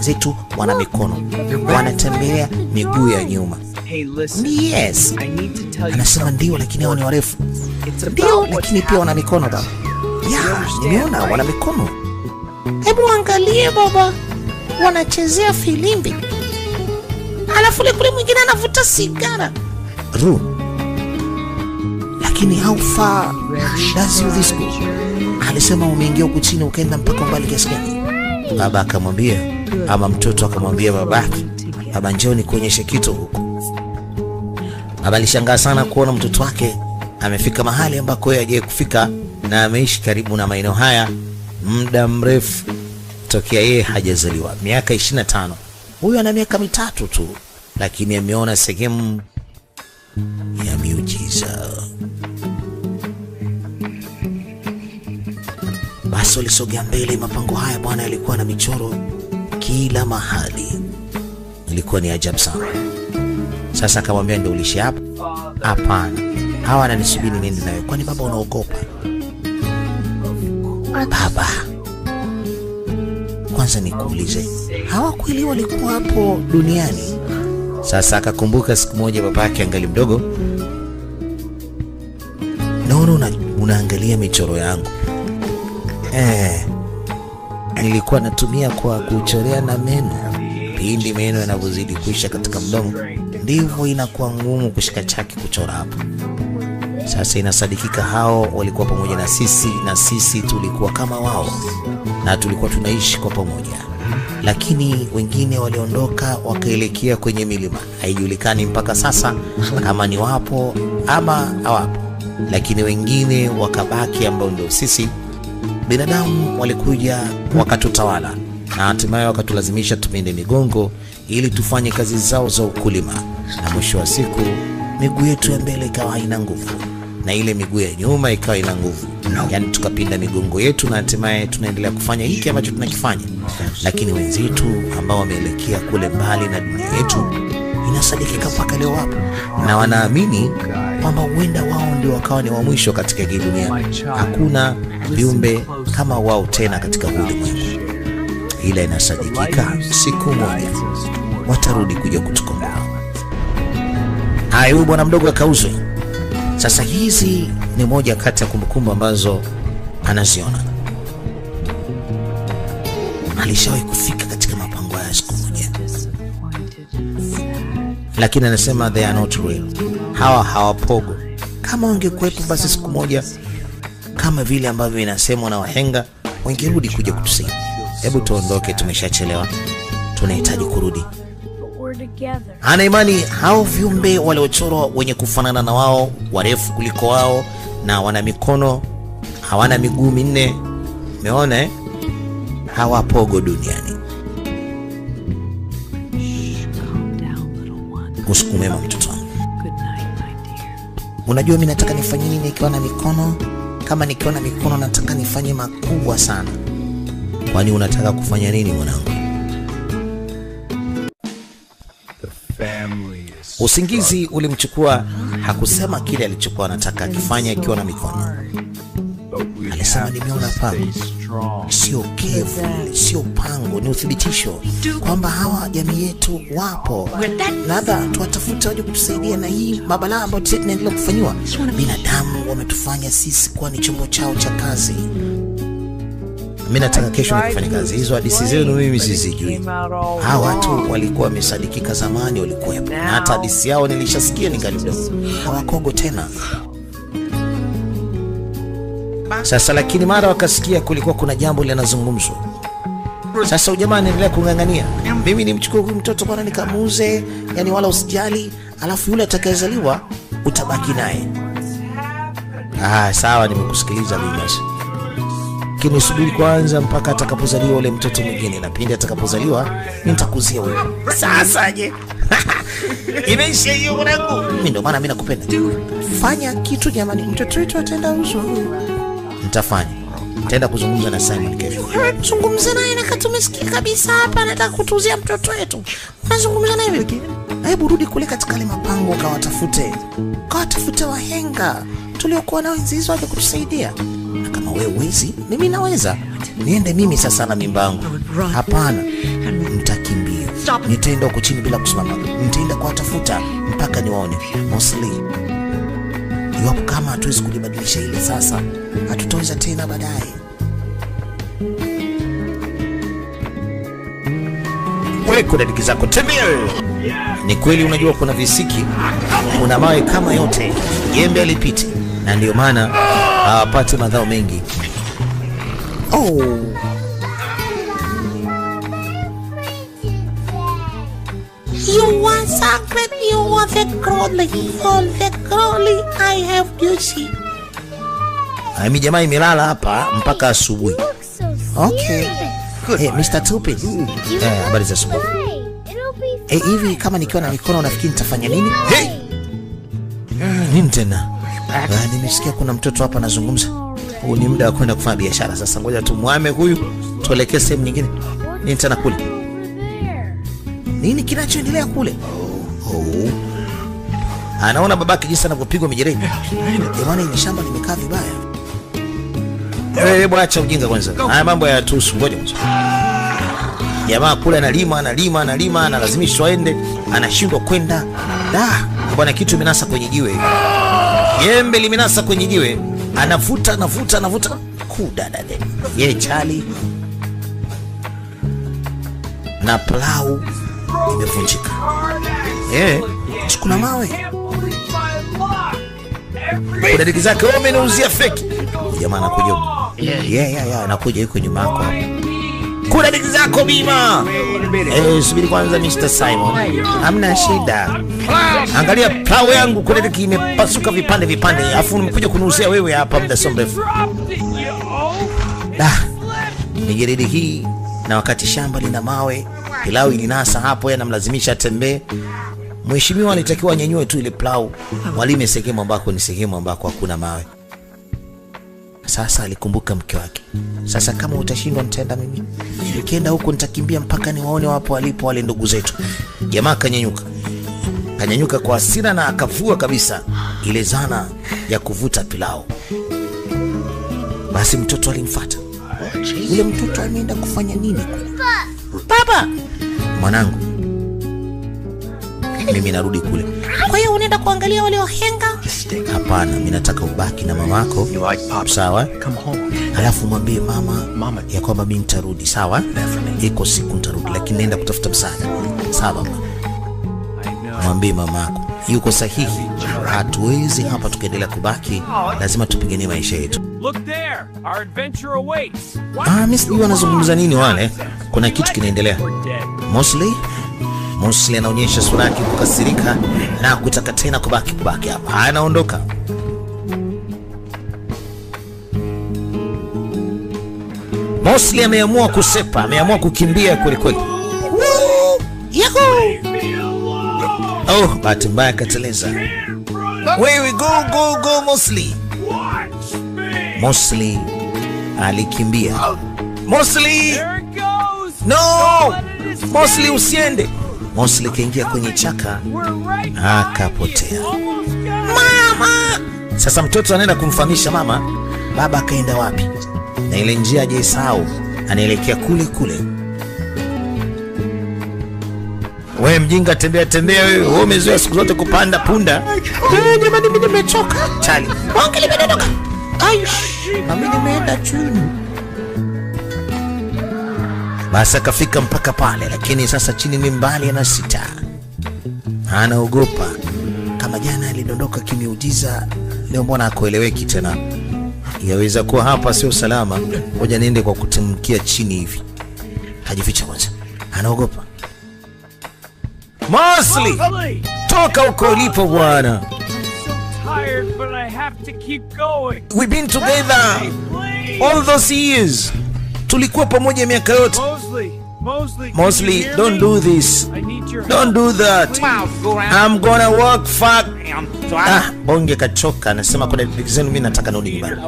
wenzetu wana mikono, wanatembea miguu ya nyuma. Yes. Anasema ndio, lakini hao ni warefu. Ndio, lakini pia wana mikono baba. Ya, nimeona wana mikono. Hebu angalie baba, wanachezea filimbi. Alafu kule mwingine anavuta sigara. Lakini how far does you this go? Alisema umeingia huku chini ukaenda mpaka mbali kiasi gani? Baba akamwambia, ama mtoto akamwambia babake, baba njoo nikuonyeshe kitu huku. Baba alishangaa sana kuona mtoto wake amefika mahali ambako yeye hajawahi kufika, na ameishi karibu na maeneo haya muda mrefu tokea yeye hajazaliwa, miaka 25. Huyu ana miaka 3 tu, lakini ameona sehemu ya miujiza. Basi walisogea mbele. Mapango haya bwana yalikuwa na michoro kila mahali. Ilikuwa ni ajabu sana. Sasa akamwambia ndio ulishi hapa? Hapana. Hawa wananisubiri niende nawe. Kwani baba unaogopa? Baba, kwanza nikuulize, hawa kweli walikuwa hapo duniani? Sasa akakumbuka siku moja babake angali mdogo. Naona unaangalia michoro yangu. Nilikuwa natumia kwa kuchorea na meno. Pindi meno yanapozidi kuisha katika mdomo, ndivyo inakuwa ngumu kushika chaki kuchora hapo. Sasa inasadikika hao walikuwa pamoja na sisi, na sisi tulikuwa kama wao, na tulikuwa tunaishi kwa pamoja. Lakini wengine waliondoka wakaelekea kwenye milima. Haijulikani mpaka sasa kama ni wapo ama hawapo, lakini wengine wakabaki ambao ndio sisi. Binadamu walikuja wakatutawala, na hatimaye wakatulazimisha tupinde migongo ili tufanye kazi zao za ukulima, na mwisho wa siku miguu yetu ya mbele ikawa haina nguvu na ile miguu ya nyuma ikawa ina nguvu. Yaani tukapinda migongo yetu, na hatimaye tunaendelea kufanya hiki ambacho tunakifanya. Lakini wenzetu ambao wameelekea kule mbali na dunia yetu, inasadikika mpaka leo hapo, na wanaamini kwamba huenda wao ndio wakawa ni wa mwisho katika hii dunia. Hakuna viumbe kama wao tena katika ulimwengu, ila inasadikika siku moja watarudi kuja kutukomboa. Huyu bwana mdogo akauzwe. Sasa hizi ni moja kati ya kumbukumbu ambazo anaziona. Alishawahi kufika katika mapango ya siku moja, lakini anasema they are not real. Hawa hawapogo. Kama wangekuwepo basi siku moja, kama vile ambavyo inasemwa na wahenga, wangerudi kuja kutusaidia. Hebu tuondoke, tumeshachelewa, tunahitaji kurudi. Ana imani hao viumbe waliochorwa wenye kufanana na wao, warefu kuliko wao, na wana mikono, hawana miguu minne. Umeona hawapogo duniani. Usiku mwema mtoto wangu. Unajua mimi nataka nifanye nini nikiwa na mikono? Kama nikiwa na mikono nataka nifanye makubwa sana. Kwani unataka kufanya nini mwanangu? Usingizi ulimchukua. Hakusema kile alichokuwa anataka akifanya akiwa na mikono. Alisema nimeona pango. Sio kevu, sio pango, ni uthibitisho kwamba hawa jamii yetu wapo. Labda tuwatafute waje kutusaidia na hii mabalaa ambayo tunaendelea kufanywa. Binadamu wametufanya sisi kuwa ni chombo chao cha kazi. Mimi nataka kesho nikifanya kazi hizo. Hadithi zenu mimi sizijui. Hawa watu walikuwa wamesadikika zamani, walikuwepo, na hata hadithi yao nilishasikia ningali mdogo. Hawakogo tena. Sasa lakini mara wakasikia kulikuwa kuna jambo linazungumzwa. Sasa ujamaa anaendelea kungangania, mimi nimchukue huyu mtoto bwana nikamuuze, yani wala usijali, alafu yule atakayezaliwa utabaki naye. Sawa, nimekusikiliza mimi basi. Lakini subiri kwanza mpaka atakapozaliwa ule mtoto mwingine, na pindi atakapozaliwa nitakuzia wewe. Sasa je? Imeisha hiyo mwanangu. Mimi ndio maana mimi nakupenda. Fanya kitu jamani, mtoto wetu ataenda uzwa. Nitafanya. Nitaenda kuzungumza na Simon kesho. Zungumza naye na katumesikia kabisa hapa anataka kutuzia mtoto wetu. Unazungumza naye vipi? Hebu rudi kule katika ile mapango kawatafute wahenga tuliokuwa nao enzi hizo waje kutusaidia. Na kama wewe uwezi, mimi naweza. Niende mimi sasa na mimba yangu. Hapana. Nitaenda huko chini bila kusimama. Nitaenda kuwatafuta mpaka niwaone. Mostly, iwapo kama hatuwezi kulibadilisha ile sasa, hatutaweza tena baadaye. Wewe kuna diki zako, tembea. Ni kweli unajua kuna visiki, kuna mawe kama yote, jembe alipiti, na ndio maana hawapati madhao mengi. Oh. You want chocolate, you want the Crowley. For the Crowley, I have juicy. Mimi jamaa imelala hapa mpaka asubuhi. Okay. Hey, Mr. Tupi. Habari za asubuhi. Hivi kama nikiwa na mikono unafikiri nitafanya nini? Hey! Nini tena? Nimesikia kuna mtoto hapa anazungumza. Huu ni muda wa kwenda kufanya biashara. Sasa ngoja tumwame huyu, tuelekee sehemu nyingine. Nini tena kule? Nini kinachoendelea kule? Anaona babake jinsi anavyopigwa mijeredi. Jamani, ni shamba limekaa vibaya. Hebu acha ujinga kwanza. Haya mambo hayatuhusu. Ngoja kwanza. Jamaa kule analima, analazimishwa aende, anashindwa kwenda. Bwana, kitu imenasa kwenye jiwe. Jembe limenasa kwenye jiwe. Anavuta. Kudadade. Yeye chali. Na plau imevunjika. Kuna mawe. Kuna diki zake, umeniuzia fake. Jamaa anakuja. Anakuja yuko nyuma yako. Kuna diki zako bima. Subiri kwanza Mr. Simon. Hamna shida. Angalia plau yangu, kuna diki imepasuka vipande. Afu nimekuja kuniuzia wewe hapa muda so mrefu. Mijeredi hii, na wakati shamba lina mawe, pilau ilinasa hapo, yanamlazimisha atembee. Mheshimiwa alitakiwa anyanyue tu ile plau, walime sehemu ambako ni sehemu ambako hakuna mawe. Sasa alikumbuka mke wake. Sasa kama utashindwa nitaenda mimi. Nikienda huko nitakimbia mpaka niwaone wapo walipo wale ndugu zetu. Jamaa kanyanyuka kwa hasira na akavua kabisa ile zana ya kuvuta pilau. Basi mtoto alimfuata. Yule mtoto ameenda kufanya nini? Baba, mwanangu, mimi narudi kule. Kwa hiyo unaenda kuangalia wale wahenga? Hapana, mimi nataka ubaki na mamako. Sawa? Alafu mwambie mama ya kwamba mimi nitarudi, sawa? Iko siku nitarudi, lakini naenda kutafuta msaada. Sawa baba? Mwambie mamako yuko sahihi. Hatuwezi hapa tukaendelea kubaki, lazima tupiganie maisha yetu. Mimi wanazungumza nini wale? Kuna kitu kinaendelea. Mostly anaonyesha sura yake kukasirika na kutaka tena kubaki hapa. Anaondoka. Mostly ameamua kusepa, ameamua kukimbia kweli. Bahati mbaya kateleza. Wewe go Mostly alikimbia. No! Mostly usiende. Mostly kaingia kwenye chaka, akapotea. Mama! Sasa mtoto anaenda kumfahamisha mama, baba akaenda wapi? Na ile njia hajaisahau, anaelekea kule. Wewe mjinga, tembea wewe. Wewe umezoea siku zote kupanda punda. Jamani, mimi nimechoka. Chali. Wangu limedondoka. Mimi nimeenda chini. Basi akafika mpaka pale, lakini sasa chini ni mbali, anasita. Anaogopa. Kama jana alidondoka kimiujiza, leo mbona hakueleweki tena? Yaweza kuwa hapa sio salama. Ngoja niende kwa kutimkia chini hivi. Hajificha kwanza. Anaogopa. Mostly, toka uko ulipo bwana. We've been together all those years. Tulikuwa pamoja miaka yote. Mostly, don't do this. Don't do that. I'm gonna work fuck. Bonge kachoka, anasema kuna zenu, mimi nataka nirudi nyumbani.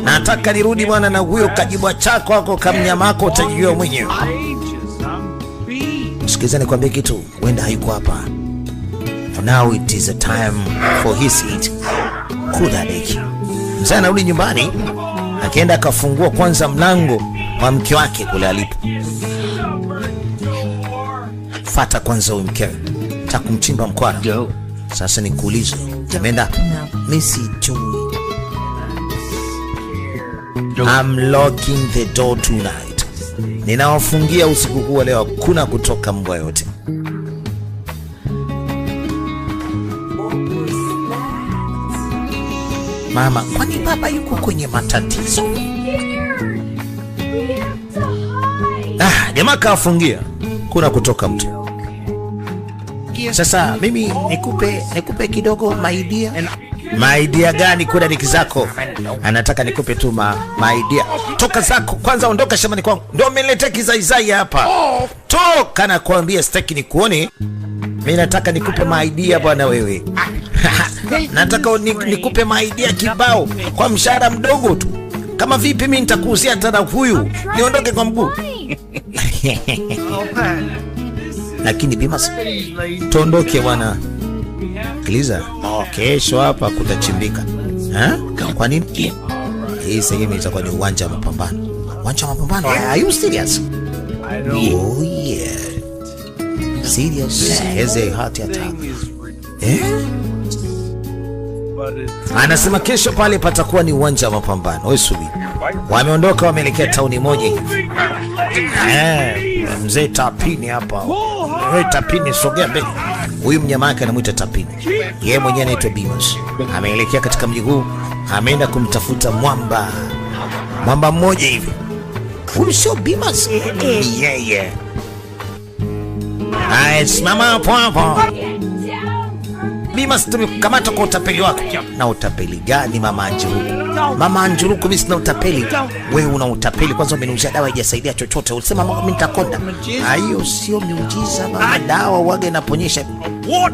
Nataka nirudi bwana, na huyo kajibwa chako wako kamnyama wako utajijua mwenyewe. Sikiza nikwambie kitu, wenda hayuko hapa. For now it is a time for his eat. Kudadeki. Sasa narudi nyumbani, akaenda akafungua kwanza mlango wa mke wake kule alipo. Fata kwanza huyu mkewe, takumchimba mkwara. Sasa nikuulize, ameenda? Mimi sijui. I'm locking the door tonight. Ninawafungia usiku huu leo, hakuna kutoka mbwa yote. Mama, kwani baba yuko kwenye matatizo? Jamaa kawafungia, kuna kutoka mtu. Sasa mimi nikupe kidogo maidia. Maidia gani? Kuna niki zako. Anataka nikupe tu maidia. Toka zako kwanza, ondoka shambani kwangu. Ndio umeniletea kizaizai hapa. Toka na kuambia sitaki nikuone. Mimi nataka nikupe maidia bwana wewe. Nataka nikupe maidia kibao kwa mshahara mdogo tu. Kama vipi mimi nitakuuzia tena huyu? Niondoke kwa mguu. Lakini Bimas, tuondoke bwana. Sikiliza, kesho hapa kutachimbika. Kwa nini? Hii sehemu itakuwa ni uwanja wa mapambano. Uwanja wa mapambano? Are you serious? Oh yeah. Serious? As a heart attack. Anasema kesho pale patakuwa ni uwanja wa mapambano. Wewe subiri. Wameondoka, wameelekea tauni moja hivi. Mzee Tapini hapa. Wewe Tapini, sogea mbele. Huyu mnyama wake anamuita Tapini. Yeye mwenyewe anaitwa Bimas. Ameelekea katika mji huu, ameenda kumtafuta mwamba. Mwamba mmoja hivi. Huyu sio Bimas. Yeah. Simama hapo. Bimas, tumekamata kwa utapeli wako. Na utapeli gani mama Anjuruku? Mama Anjuruku, mimi sina utapeli. Wewe una utapeli. Kwanza umeniuzia dawa haijasaidia chochote. Ulisema mimi nitakonda. Hiyo sio miujiza baba. Dawa waga inaponyesha.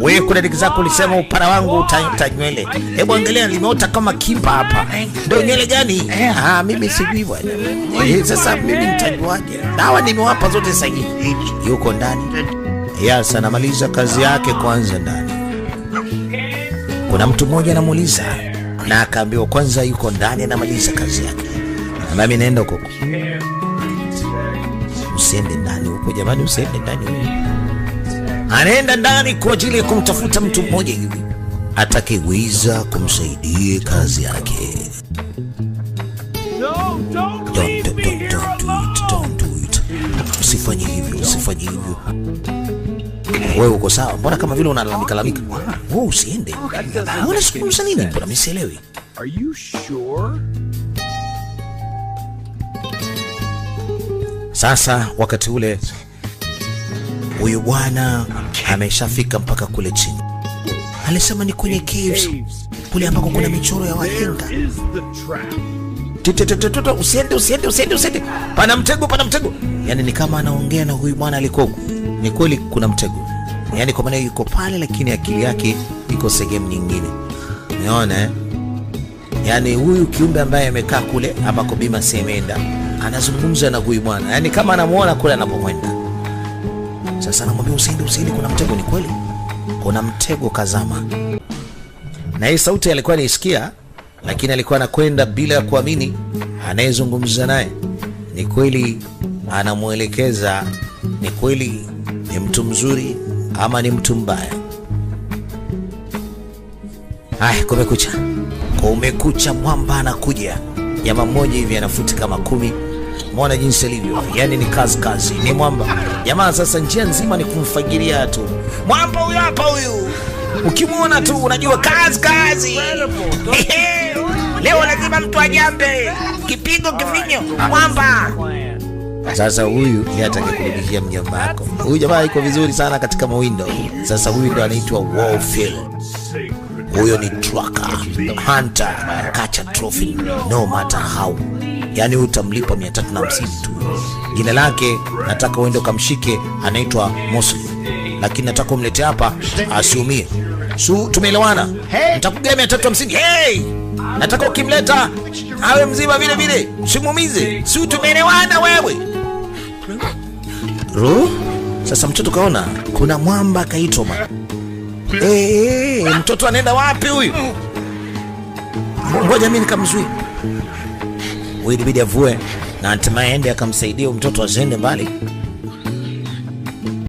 Wewe kuna diki zako ulisema upara wangu utanywele. Hebu angalia limeota kama kimpa hapa. Ndio nywele gani? Mimi sijui bwana. Sasa mimi nitajuaje? Dawa nimewapa zote sahihi. Yuko ndani. Yes, anamaliza kazi yake kwanza ndani. Kuna mtu mmoja anamuuliza na akaambiwa kwanza yuko ndani anamaliza kazi yake. Na mimi naenda huko. Usiende ndani huko jamani, usiende ndani. Anaenda ndani kwa ajili ya kumtafuta mtu mmoja hivi atakayeweza kumsaidia kazi yake. Don't do it. Usifanye hivyo. Wewe uko sawa? Mbona kama vile unalalamika? Wewe usiende. Unazungumza nini? Mbona mimi sielewi? Are you sure? Sasa wakati ule huyu bwana ameshafika mpaka kule chini. Alisema ni kwenye caves kule ambako kuna michoro ya wahenga. Usiende. Pana mtego. Yaani ni kama anaongea na huyu bwana alikuwa huko. Ni kweli kuna mtego. Yaani kwa maana yuko pale lakini akili yake iko sehemu nyingine. Unaona? Yaani huyu kiumbe ambaye amekaa kule ambako Bimas ameenda anazungumza na huyu bwana. Yaani kama anamuona kule anapokwenda. Sasa anamwambia usiende, kuna mtego. Ni kweli kuna mtego, kazama. Na hii sauti alikuwa anaisikia lakini alikuwa anakwenda bila ya kuamini anayezungumza naye. Ni kweli anamuelekeza, ni kweli ni mtu mzuri ama ni mtu mbaya. Kumekucha, mwamba anakuja. Jamaa mmoja hivi anafuti kama 10. Muona jinsi alivyo. Yaani ni kazi. Ni mwamba. Jamaa sasa njia nzima ni kumfagilia tu. Mwamba huyu hapa huyu. Ukimwona tu unajua kazi. Leo lazima mtu ajambe. Kipigo kifinyo. Mwamba. Sasa huyu ndiye atakayekurudishia mjomba wako. Huyu jamaa yuko vizuri sana katika mawindo. Sasa huyu ndo anaitwa Warfield. Huyo ni tracker, hunter, catch a trophy no matter how. Yaani utamlipa 350 tu. Jina lake nataka uende ukamshike, anaitwa Mosley. Lakini nataka umlete hapa asiumie. Tumeelewana? Nitakugia 350. Hey! Nataka ukimleta awe mzima vile. Usimuumize. Tumeelewana wewe? Sasa mtoto kaona kuna mwamba kaitwa bwana. Mtoto anaenda wapi huyu? Ngoja mimi nikamzuia. Wewe ilibidi avue na hatimaye aende akamsaidia mtoto asiende mbali.